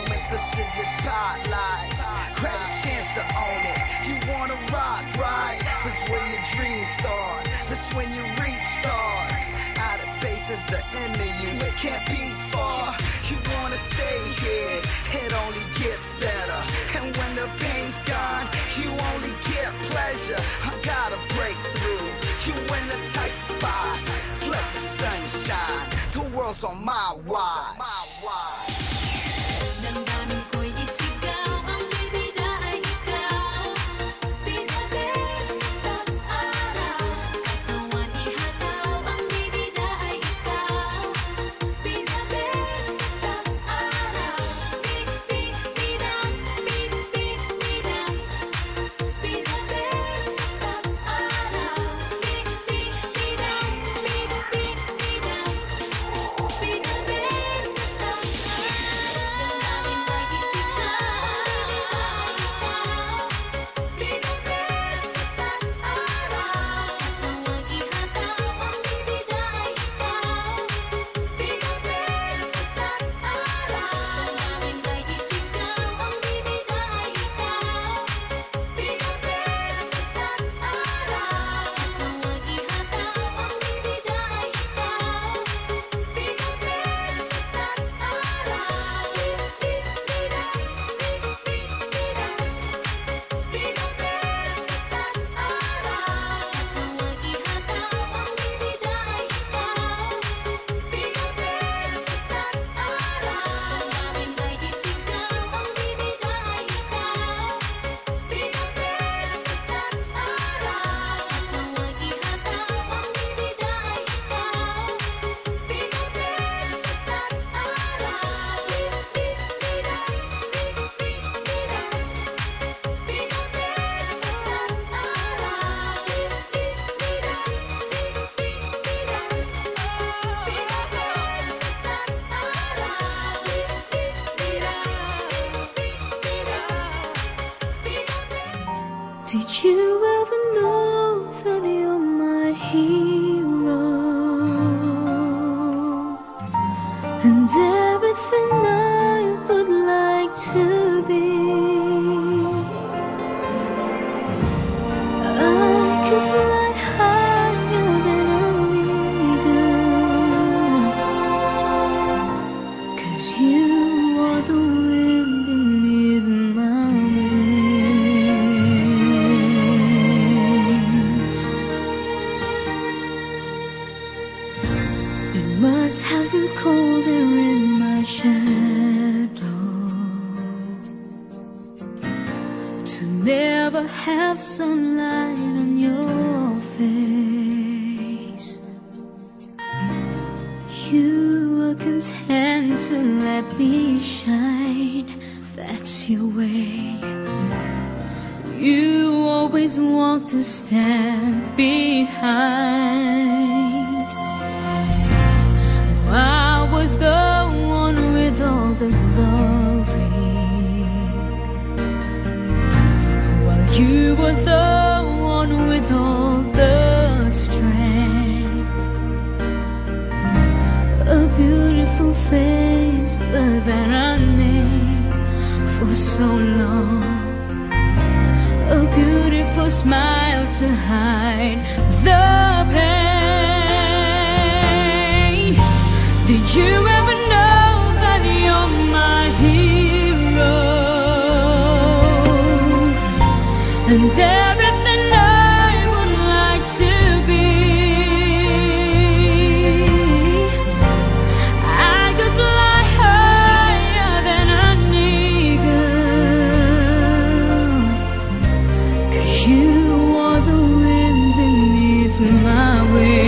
moment, this is your spotlight. Grab a chance to own it. You wanna rock, right? This is where your dreams start. This is when you reach stars. Outer space is the end of you, it can't be far. You wanna stay here, it only gets better. And when the pain's gone, you only get pleasure. I gotta break through, you in a tight spot. Let the sun shine, the world's on my watch. Damdamin ko'y isigaw, ang bibida ay ikaw. Pinabes pag-araw, katawan ihataw, ang bibida ay ikaw. Pinabes pag-araw, bibidang, bibidang. Pinabes pag-araw, bibidang, bibidang. Pinabes Did you ever know that you're my hero? And everything I would like to be. I could fly higher than an eagle, 'cause you are the wind beneath my wings. It must have been colder in my shadow to never have sunlight on your face. You were content to let me shine, that's your way. You always walked a step behind. So I was the one with all the glory, while you were the one with all the strength. A beautiful face, but that I named for so long. A beautiful smile to hide the pain. Did you ever know that you're my hero? And everything I would like to be. I could fly higher than an eagle, 'cause you are the wind beneath my wings.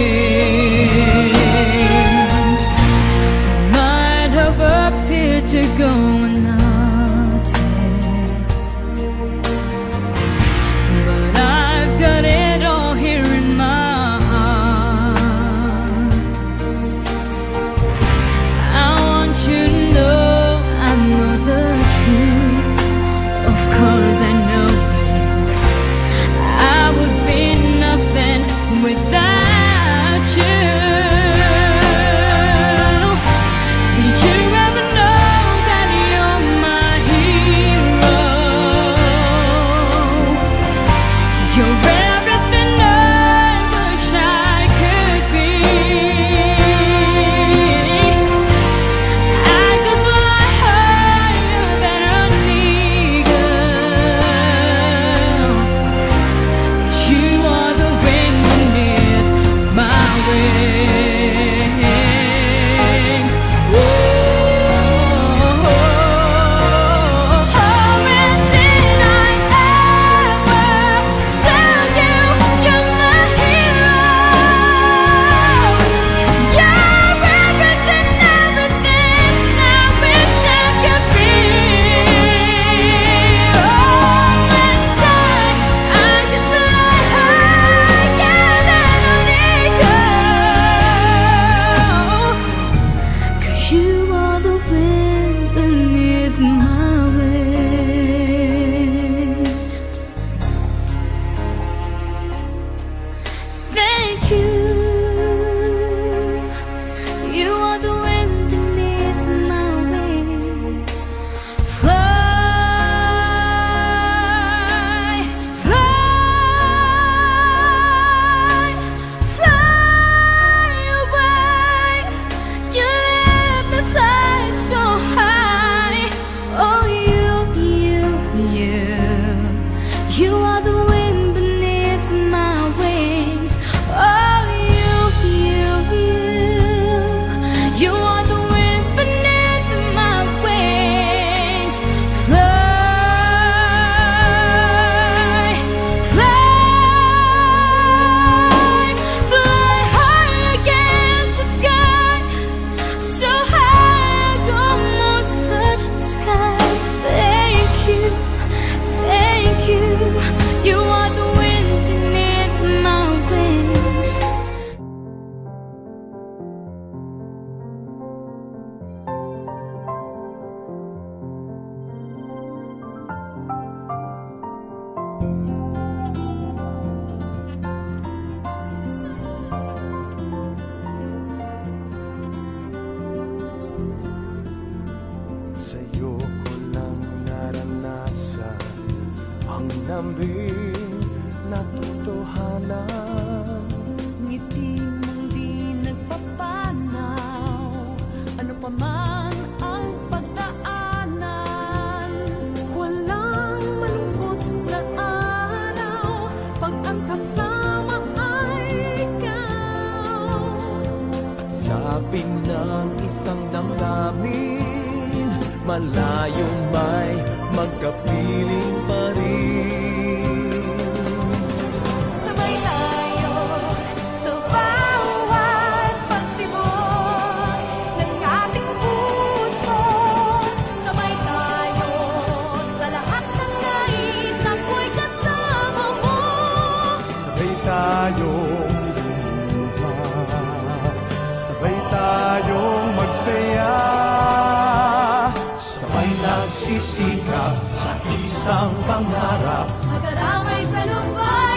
malambing na totohanan. Ngiti mong di nagpapanaw, ano pa man ang pagdaanan. Walang malungkot na araw pag ang kasama ay ikaw. Sabi ng isang damdamin, malayong may magkapiling pa rin. Sabay tayo sa bawat pagtibok ng ating puso. Sabay tayo sa lahat ng nais, ako'y kasama mo. Sabay tayong lumuha, sabay tayong magsaya, sabay nagsisikap sa isang pangarap. Magkaramay sa lupa.